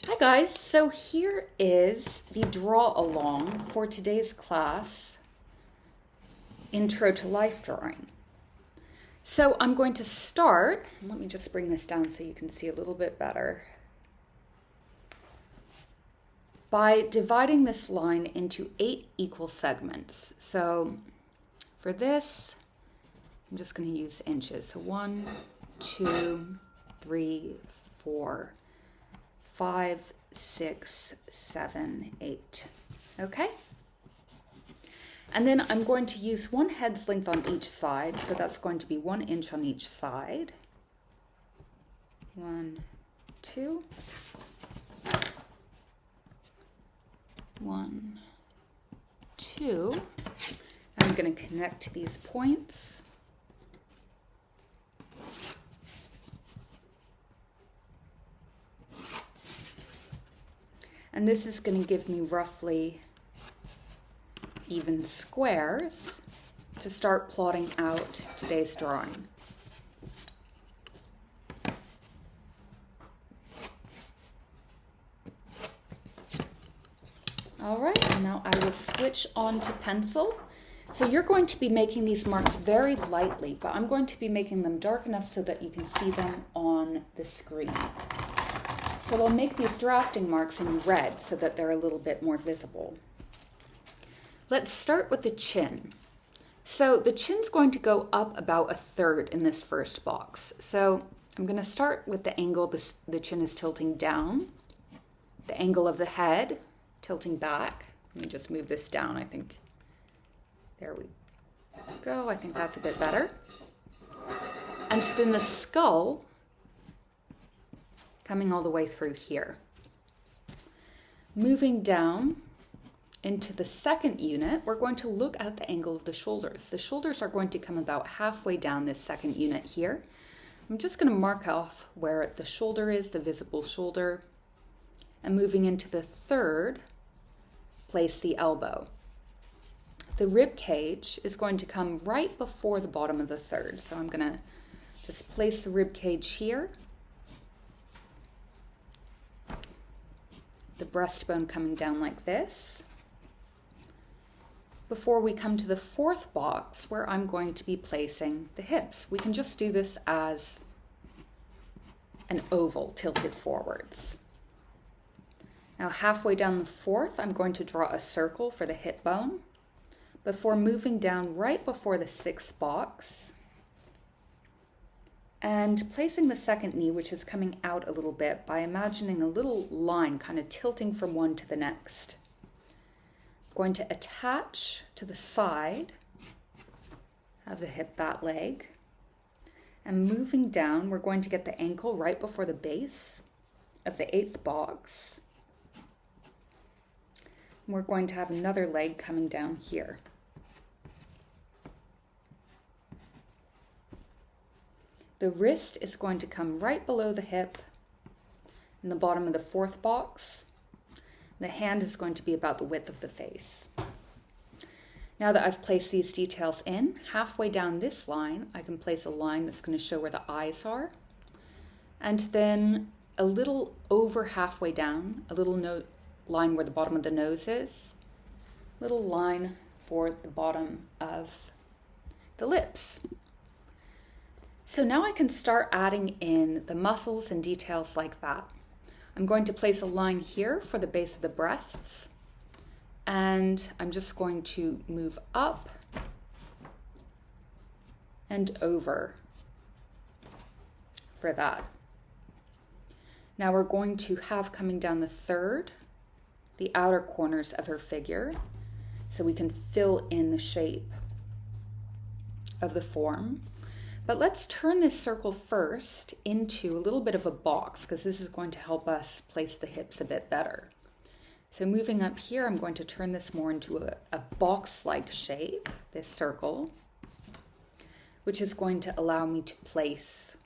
Hi guys, so here is the draw along for today's class, Intro to Life Drawing. So I'm going to start, let me just bring this down so you can see a little bit better, by dividing this line into 8 equal segments. So for this, I'm just going to use inches. So 1, 2, 3, 4, 5, 6, 7, 8. Okay? And then I'm going to use 1 head's length on each side. So that's going to be 1 inch on each side. 1, 2. 1, 2. I'm going to connect these points. And this is going to give me roughly even squares to start plotting out today's drawing. All right, and now I will switch on to pencil. So you're going to be making these marks very lightly, but I'm going to be making them dark enough so that you can see them on the screen. So I'll make these drafting marks in red so that they're a little bit more visible. Let's start with the chin. So the chin's going to go up about 1/3 in this first box. So I'm going to start with the angle the chin is tilting down, the angle of the head tilting back. Let me just move this down, I think. There we go. I think that's a bit better. And then the skull coming all the way through here. Moving down into the second unit, we're going to look at the angle of the shoulders. The shoulders are going to come about halfway down this second unit here. I'm just going to mark off where the shoulder is, the visible shoulder. And moving into the third, place the elbow. The rib cage is going to come right before the bottom of the third. So I'm going to just place the rib cage here. The breastbone coming down like this. Before we come to the fourth box where I'm going to be placing the hips. We can just do this as an oval tilted forwards. Now halfway down the fourth, I'm going to draw a circle for the hip bone before moving down right before the sixth box and placing the second knee, which is coming out a little bit, by imagining a little line kind of tilting from one to the next. I'm going to attach to the side of the hip that leg. And moving down, we're going to get the ankle right before the base of the 8th box. And we're going to have another leg coming down here. The wrist is going to come right below the hip in the bottom of the 4th box. The hand is going to be about the width of the face. Now that I've placed these details in, halfway down this line, I can place a line that's going to show where the eyes are. And then a little over halfway down, a little line where the bottom of the nose is. Little line for the bottom of the lips. So now I can start adding in the muscles and details like that. I'm going to place a line here for the base of the breasts, and I'm just going to move up and over for that. Now we're going to have coming down the third, the outer corners of her figure, so we can fill in the shape of the form. But let's turn this circle first into a little bit of a box, because this is going to help us place the hips a bit better. So moving up here, I'm going to turn this more into a box-like shape, this circle, which is going to allow me to place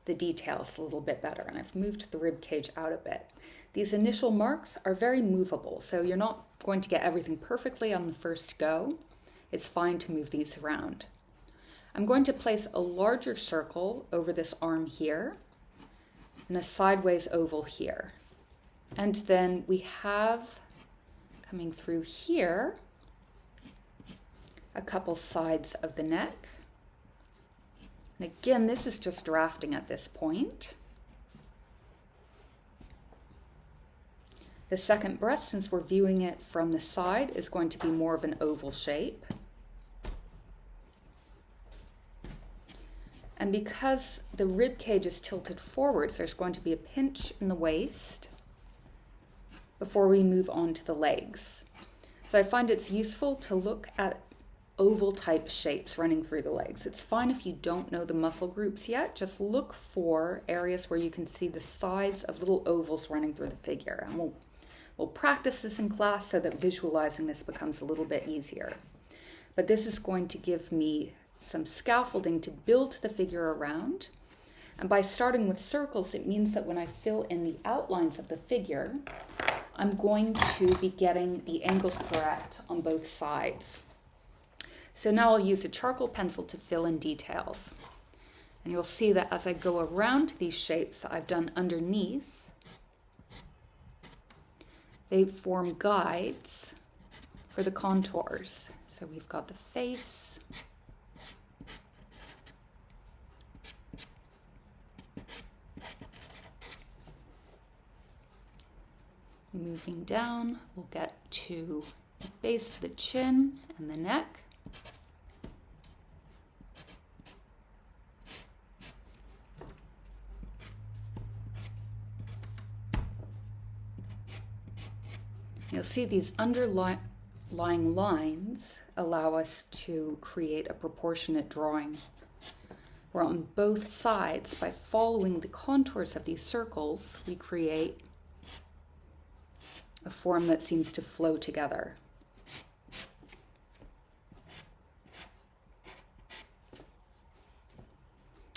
the details a little bit better. And I've moved the rib cage out a bit. These initial marks are very movable, so you're not going to get everything perfectly on the first go. It's fine to move these around. I'm going to place a larger circle over this arm here, and a sideways oval here. And then we have, coming through here, a couple sides of the neck. And again, this is just drafting at this point. The second breast, since we're viewing it from the side, is going to be more of an oval shape. And because the rib cage is tilted forwards, there's going to be a pinch in the waist before we move on to the legs. So I find it's useful to look at oval type shapes running through the legs. It's fine if you don't know the muscle groups yet, just look for areas where you can see the sides of little ovals running through the figure. And we'll practice this in class so that visualizing this becomes a little bit easier. But this is going to give me some scaffolding to build the figure around. And by starting with circles, it means that when I fill in the outlines of the figure, I'm going to be getting the angles correct on both sides. So now I'll use a charcoal pencil to fill in details. And you'll see that as I go around these shapes that I've done underneath, they form guides for the contours. So we've got the face, moving down, we'll get to the base of the chin and the neck. You'll see these underlying lines allow us to create a proportionate drawing, where on both sides, by following the contours of these circles, we create a form that seems to flow together.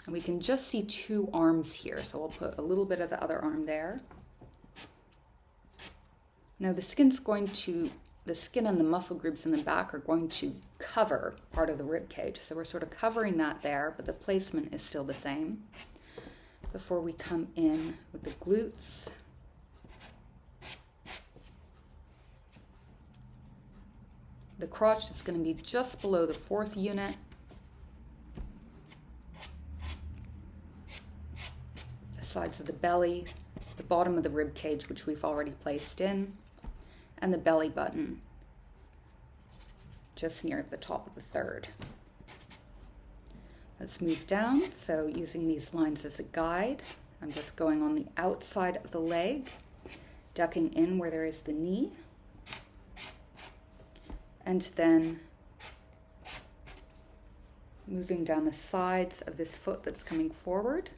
And we can just see two arms here, so I'll put a little bit of the other arm there. Now the skin and the muscle groups in the back are going to cover part of the rib cage. So we're sort of covering that there, but the placement is still the same. Before we come in with the glutes. The crotch is going to be just below the fourth unit. The sides of the belly, the bottom of the rib cage, which we've already placed in, and the belly button just near the top of the third. Let's move down. So using these lines as a guide, I'm just going on the outside of the leg, ducking in where there is the knee, and then moving down the sides of this foot that's coming forward.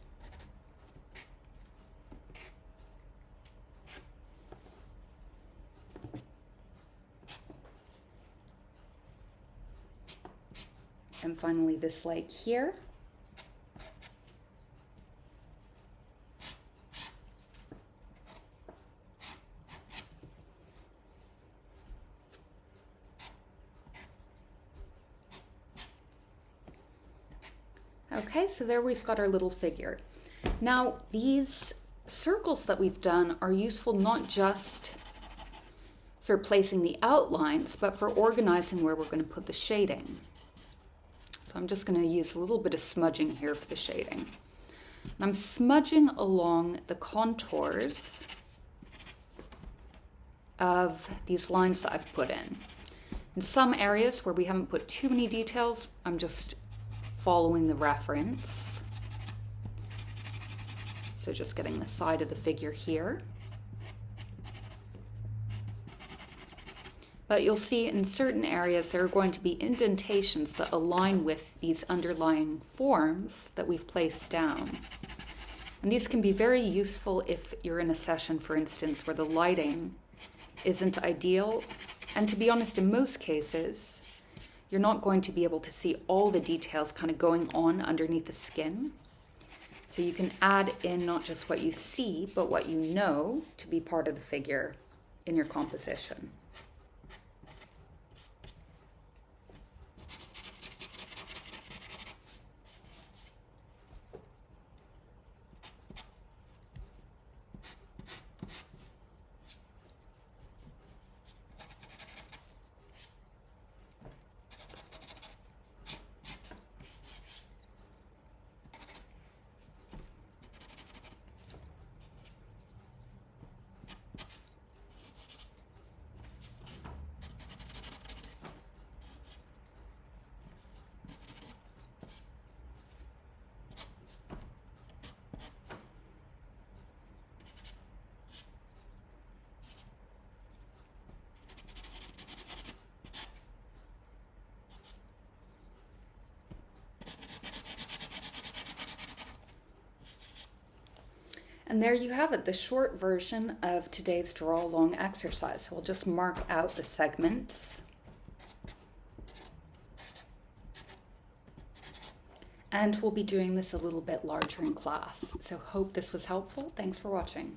And finally this leg here. Okay, so there we've got our little figure. Now these circles that we've done are useful not just for placing the outlines, but for organizing where we're going to put the shading. So I'm just going to use a little bit of smudging here for the shading. I'm smudging along the contours of these lines that I've put in. In some areas where we haven't put too many details, I'm just following the reference. So just getting the side of the figure here. But you'll see in certain areas there are going to be indentations that align with these underlying forms that we've placed down. And these can be very useful if you're in a session, for instance, where the lighting isn't ideal. And to be honest, in most cases, you're not going to be able to see all the details kind of going on underneath the skin. So you can add in not just what you see, but what you know to be part of the figure in your composition. And there you have it, the short version of today's draw along exercise. So we'll just mark out the segments. And we'll be doing this a little bit larger in class. So hope this was helpful. Thanks for watching.